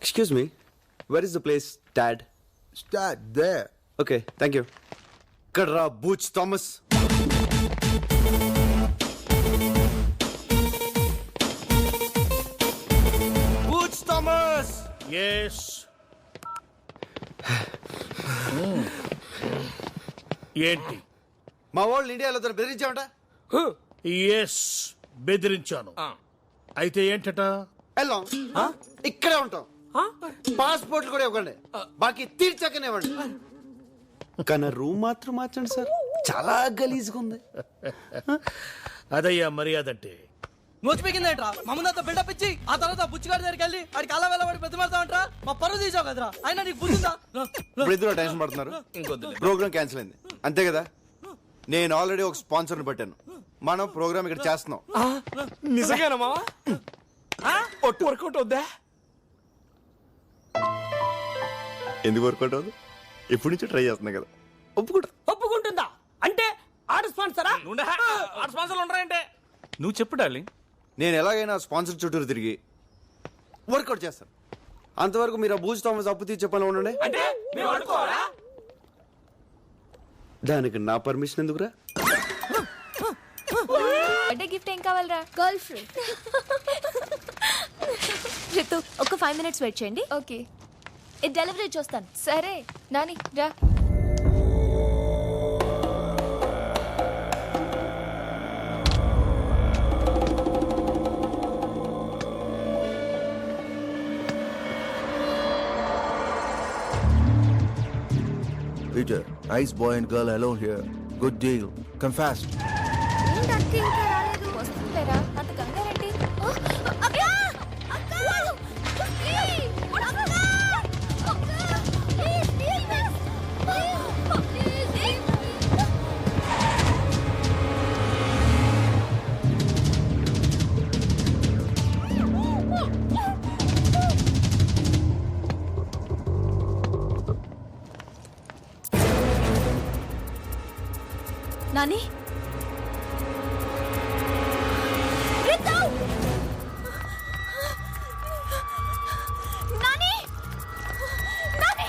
Excuse me, where is the place, Dad? Start there. Okay, thank you. Kadra Booch Thomas. Booch Thomas! Yes. ఏంటి? మా వాళ్ళు ఇండియాలో తను బెదిరించామంట. Yes, బెదిరించాను. అయితే ఏంటట? వెళ్ళాం, ఇక్కడే ఉంటాం. పాస్పోర్ట్లు కూడా ఇవ్వండి, బాకీ తీర్చాకనే ఇవ్వండి. కానీ రూమ్ మాత్రం మార్చండి సార్, చాలా గలీజ్గా ఉంది. అదయ్యా మర్యాద అంటే. నోచిపోయిందేంట్రా మా ముందంతా బిల్డప్ ఇచ్చి ఆ తర్వాత బుచ్చిగాడి దగ్గరికి వెళ్ళి ఆడికి అలా వెళ్ళబడి ప్రతిమాడతావంట్రా. మా పరువు తీసావు కదరా, అయినా నీకు బుద్ధిందా? ఇప్పుడు ఇద్దరు టెన్షన్ పడుతున్నారు. ప్రోగ్రామ్ క్యాన్సిల్ అయింది అంతే కదా. నేను ఆల్రెడీ ఒక స్పాన్సర్ని పెట్టాను, మనం ప్రోగ్రామ్ ఇక్కడ చేస్తున్నాం. నిజంగానా మావా? వర్కౌట్ అవుద్దా? ఎందుకు వర్కౌట్ అవ్వదు? ఎప్పటి నుంచో ట్రై చేస్తున్నా కదా. ఒప్పుకుంటుందా అంటే ఆడ స్పాన్సరా? స్పాన్సర్లు ఉండరంటే నువ్వు చెప్పు డార్లింగ్. నేను ఎలాగైనా స్పాన్సర్ చుట్టూరు తిరిగి వర్కౌట్ చేస్తాను. అంతవరకు మీరు ఆ బూజ్ థామస్ అప్పు తీర్చే పనిలో ఉండండి. అంటే మేము అడుకోవాలా? దానికి నా పర్మిషన్ ఎందుకురా? బర్త్డే గిఫ్ట్ ఏం కావాలరా? Girl friend. రితు ఒక 5 minutes వెయిట్ చేయండి. ఓకే, ఇది డెలివరీ చూస్తాను. సరే నాని రా. Peter, nice boy and girl alone here. Good deal. Come fast. ఏంటక్క ఇంకా రాలేదు? వస్తుందేరా, అంత కంగారేంటి? అక్క! అక్క! ఏయ్! అక్క! అక్క! Please deal with please. Nani Ritu! Nani! Nani!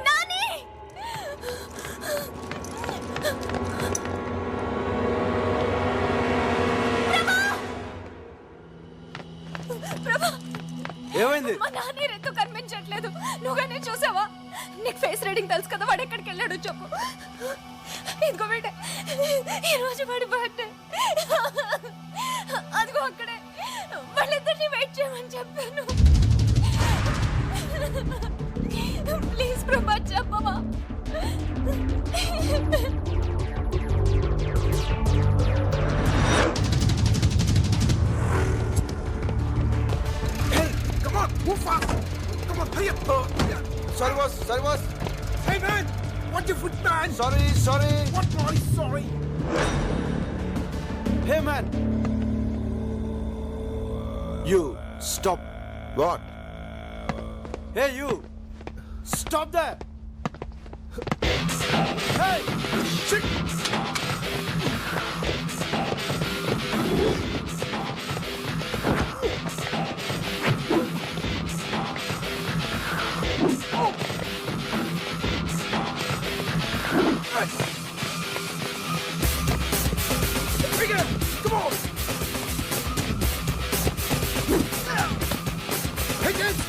Nani! ప్రభా! ఏమైంది? మా నాని రితు కనిపించట్లేదు. నువ్వుగానే చూసావా? నీకు ఫేస్ రీడింగ్ తెలుసు కదా, వాడు ఎక్కడికి వెళ్ళాడు చెప్పు. ఇదిగో బిడ్డ, ఈరోజు వాడి బర్త్డే. అదిగో అక్కడే, వాళ్ళిద్దరిని వెయిట్ చేయమని చెప్పాను. ప్లీజ్ ప్రభా చెప్పవా? Move fast. Come on, hurry up. Sorry boss, sorry boss. Hey man, watch your foot, man. Sorry. What boy? Sorry. Hey man. You stop. What? Hey you. Stop there. Hey. Shit. Bigger. Come on. Hey, kids.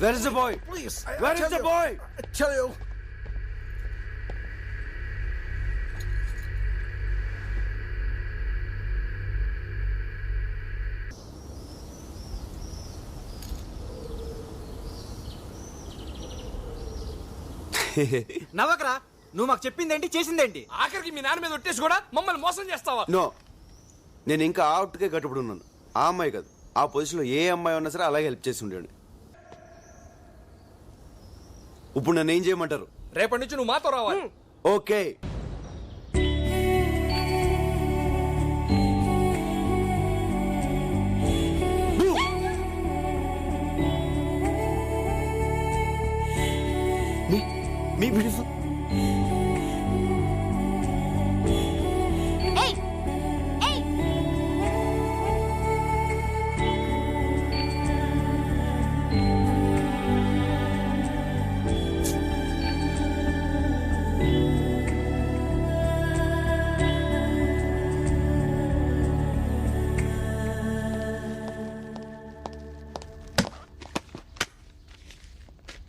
Where is the boy? Please. Where is the boy? I tell you. నవ్వకరా, నువ్వు మాకు చెప్పిందేంటి చేసిందేంటి? ఆఖరికి మీ నాన్న మీద ఒట్టేసి కూడా మమ్మల్ని మోసం చేస్తావా? నో, నేను ఇంకా అవుట్కే కట్టుబడి ఉన్నాను. ఆ అమ్మాయి కాదు, ఆ పొజిషన్లో ఏ అమ్మాయి ఉన్నా సరే అలాగే హెల్ప్ చేసి ఉండేవాడిని. ఇప్పుడు నన్ను ఏం చేయమంటారు? రేపటి నుంచి నువ్వు మాతో రావాలి. ఓకే. మీ బ్యూటిఫుల్ ఏయ్ ఏయ్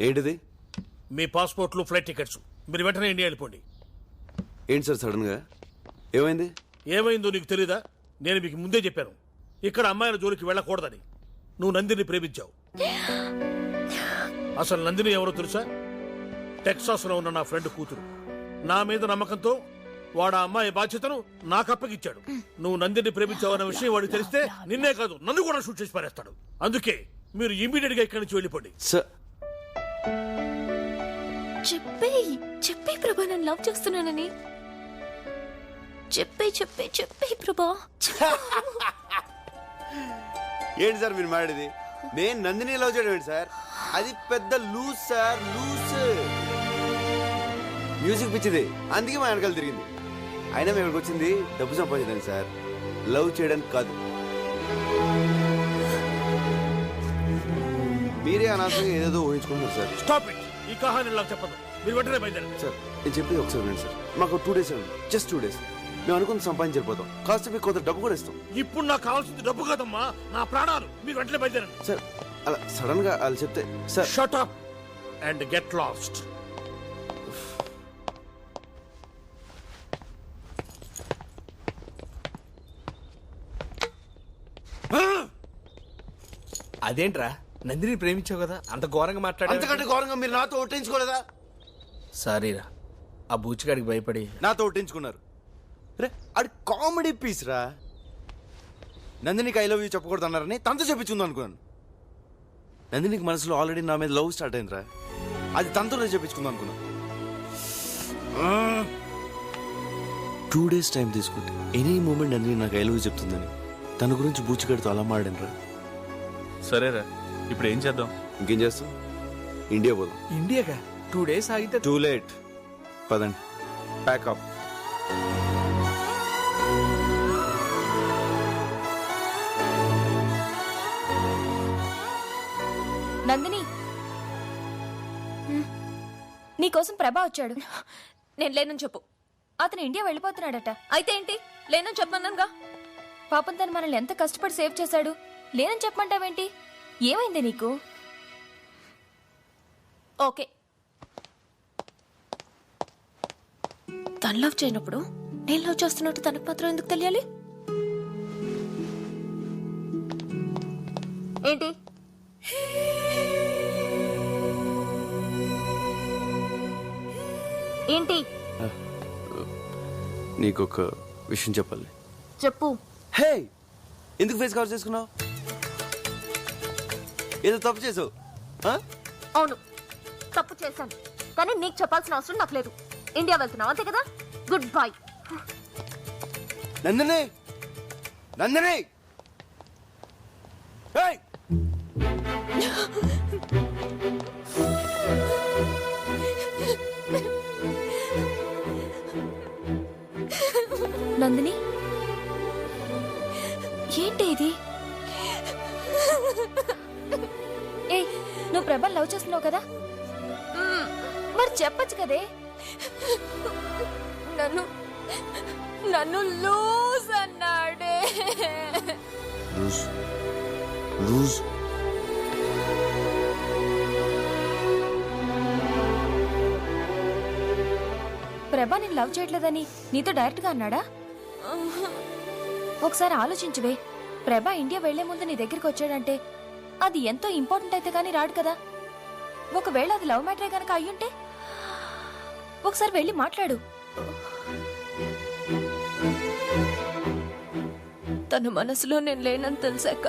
ఏంటిది? మీ పాస్పోర్ట్లు, ఫ్లైట్ టికెట్స్. మీరు వెంటనే ఇండియా వెళ్ళిపోండి. ఏంటి సార్ సడన్ గా ఏమైంది? ఏమైందో నీకు తెలీదా? నేను మీకు ముందే చెప్పాను, ఇక్కడ అమ్మాయిల జోలికి వెళ్ళకూడదని. నువ్వు నందిని ప్రేమించావు. అసలు నందిని ఎవరో తెలుసా? టెక్సాస్ లో ఉన్న నా ఫ్రెండ్ కూతురు. నా మీద నమ్మకంతో వాడు ఆ అమ్మాయి బాధ్యతను నాకు అప్పగిచ్చాడు. నువ్వు నందిని ప్రేమించావన్న విషయం వాడికి తెలిస్తే నిన్నే కాదు నన్ను కూడా షూట్ చేసి పారేస్తాడు. అందుకే మీరు ఇమీడియట్ గా ఇక్కడి నుంచి వెళ్ళిపోండి. సార్ చెప్పే ప్రభా, నన్ను లవ్ చేస్తున్నానని చెప్పే ప్రభా. ఏంటి సార్ మీరు మాట్లాడేది? నేను నందిని లవ్ చేయడం ఏంటి సార్? అది పెద్ద లూజ్ సార్, లూజ్. మ్యూజిక్ పిచ్చిది, అందుకే మా వెనకాల తిరిగింది. అయినా మేము ఇక్కడికి వచ్చింది డబ్బు సంపాదించడానికి సార్, లవ్ చేయడానికి కాదు. మీరే అనవసరంగా ఏదేదో ఊహించుకుంటున్నారు సార్. Stop it. ఈ కహాని నాకు చెప్పదు. మీరు వెంటనే బయలుదేరండి. సార్ నేను చెప్పేది ఒకసారి వినండి సార్. మాకు 2 days ఉంది, జస్ట్ 2 days. మేము అనుకుని సంపాదించకపోతాం, కాస్త మీకు కొంత డబ్బు కూడా ఇస్తాం. ఇప్పుడు నాకు కావాల్సింది డబ్బు కాదమ్మా, నా ప్రాణాలు. మీరు వెంటనే బయలుదేరండి. సార్ అలా సడన్ గా వాళ్ళు చెప్తే sir. Shut up and get lost. అదేంట్రా, నందిని ప్రేమించావు కదా, అంత ఘోరంగా మాట్లాడా? అంతకంటే ఘోరంగా మీరు నాతో ఒట్టించుకోలేదా? సారీరా, ఆ బూచిగాడికి భయపడి నాతో ఒట్టించుకున్నారు. రే అది కామెడీ పీస్ రా. నందినికి ఐ లవ్ యూ చెప్పకూడదు అన్నారని తనతో చెప్పించుంది అనుకున్నాను. నందినికి మనసులో ఆల్రెడీ నా మీద లవ్ స్టార్ట్ అయిందిరా, అది తనతో చెప్పించుకుందాం అనుకున్నాను. 2 days టైం తీసుకుంటే ఎనీ మూమెంట్ నందిని నాకు ఐ లవ్ యూ చెప్తుందని తన గురించి బూచిగాడితో అలా మాడాను రా. సరేరా, ఇప్పుడు ఏం చేద్దాం? ఇంకేం చేస్తాం, ఇండియా పోదాం. ఇండియాగా 2 days ఆగితే టూ లేట్. పదండి, ప్యాకప్. నందిని, నీకోసం ప్రభా వచ్చాడు. నేను లేనని చెప్పు. అతను ఇండియా వెళ్ళిపోతున్నాడట. అయితే ఏంటి, లేనని చెప్పన్నానుగా. పాపం తను మనల్ని ఎంత కష్టపడి సేవ్ చేశాడు. లేనని చెప్పమంటావేంటి? ఏమైంది నీకు? ఓకే, తను లవ్ చేయనప్పుడు నేను లవ్ చేస్తున్నట్టు తనకు మాత్రం ఎందుకు తెలియాలి? ఏంటి? ఏంటి? నీకొక విషయం చెప్పాలి. చెప్పు. హే, ఎందుకు ఫేస్ కవర్ చేసుకున్నావు? ఏదో తప్పు చేసావు. అవును, తప్పు చేశాను, కానీ నీకు చెప్పాల్సిన అవసరం నాకు లేదు. ఇండియా వెళ్తున్నావు అంతే కదా? Good bye. నందిని, నందిని, ఏయ్! నందిని, ఏంటి ఇది? ఏ, నువ్వు ప్రభల్ లవ్ చేస్తున్నావు కదా? మరి చెప్పచ్చు కదే. నన్ను నన్ను లూజ్ అన్నాడే. లూజ్ లూజ్ ప్రభా నేను లవ్ చేయట్లేదని నీతో డైరెక్ట్ గా అన్నాడా? ఒకసారి ఆలోచించువే. ప్రభా ఇండియా వెళ్లే ముందు నీ దగ్గరికి వచ్చాడంటే అది ఎంతో ఇంపార్టెంట్ అయితే కానీ రాడు కదా. ఒకవేళ అది లవ్ మ్యాటరే గనక అయ్యుంటే ఒకసారి వెళ్ళి మాట్లాడు. తన మనసులో నేను లేనని తెలిసాక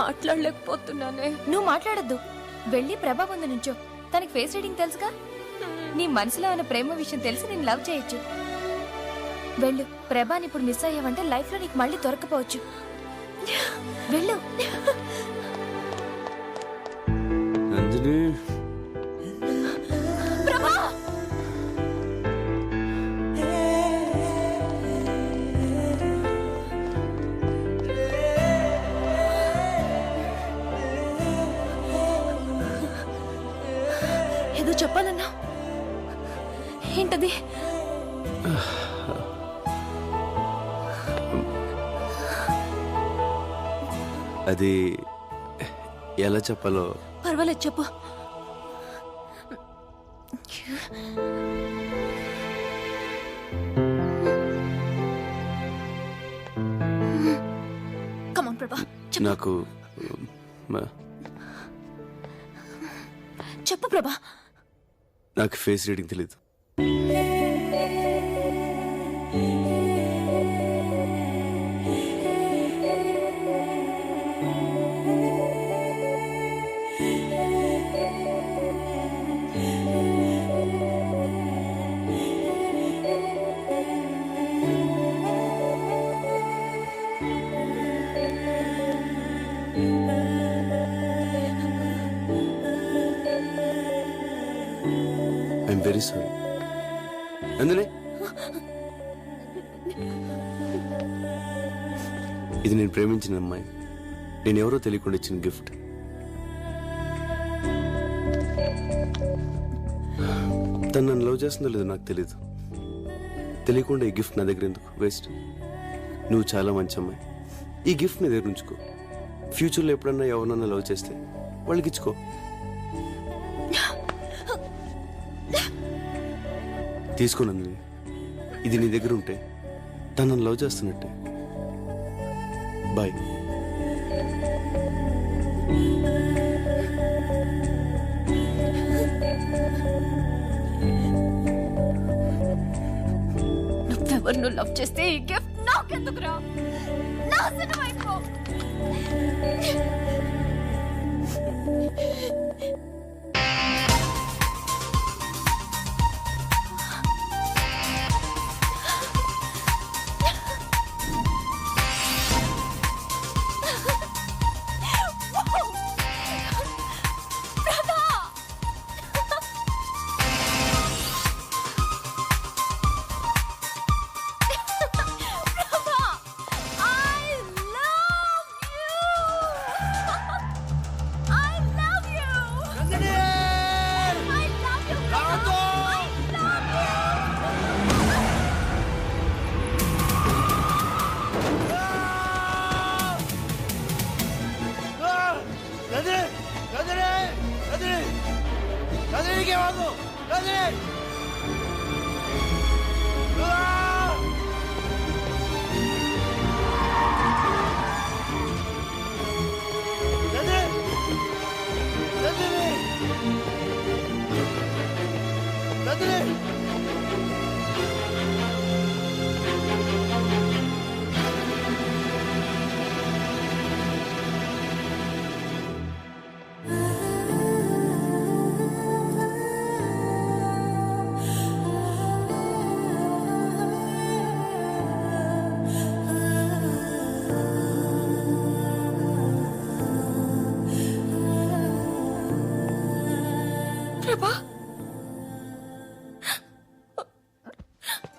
మాట్లాడలేకపోతున్నానే. నువ్వు మాట్లాడద్దు, వెళ్ళి ప్రభా ముందు నుంచో. తనకి ఫేస్ రీడింగ్ తెలుసుగా. నీ మనసులో ఉన్న ప్రేమ విషయం తెలిసి నేను లవ్ చేయొచ్చు. వెళ్ళు. ప్రభాని ఇప్పుడు మిస్ అయ్యావంటే లైఫ్ లో నీకు మళ్ళీ దొరకపోవచ్చు. వెళ్ళు. నందిని, ప్రభా, ఏదో చెప్పాలన్నా. ఏంటది? అది ఎలా చెప్పాలో. పర్వాలేదు, చెప్పు. కమాన్ ప్రభా, నాకు చెప్పు ప్రభా. నాకు ఫేస్ రీడింగ్ తెలీదు. I'm very sorry. నందిని, ఇది నేను ప్రేమించిన అమ్మాయి. నేను ఎవరో తెలియకుండా ఇచ్చిన గిఫ్ట్. తను నన్ను లవ్ చేస్తుందో లేదో నాకు తెలీదు. తెలియకుండా ఈ గిఫ్ట్ నా దగ్గర ఎందుకు వేస్ట్? నువ్వు చాలా మంచి అమ్మాయి. ఈ గిఫ్ట్ నీ దగ్గర ఉంచుకో. ఫ్యూచర్లో ఎప్పుడన్నా ఎవరినన్నా లవ్ చేస్తే వాళ్ళకి ఇచ్చుకో. తీసుకో నందిని, ఇది నీ దగ్గర ఉంటే తను నన్ను లవ్ చేస్తున్నట్టే. బాయ్. నువ్వెవరిను లవ్ చేస్తే ఈ గిఫ్ట్ నాకెందుకురా? నాశనం అయిపో.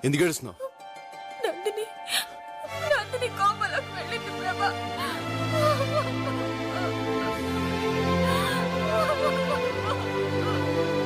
ఎందుకు ఏడుస్తున్నావు? నందిని నందిని కోమలోకి వెళ్ళింది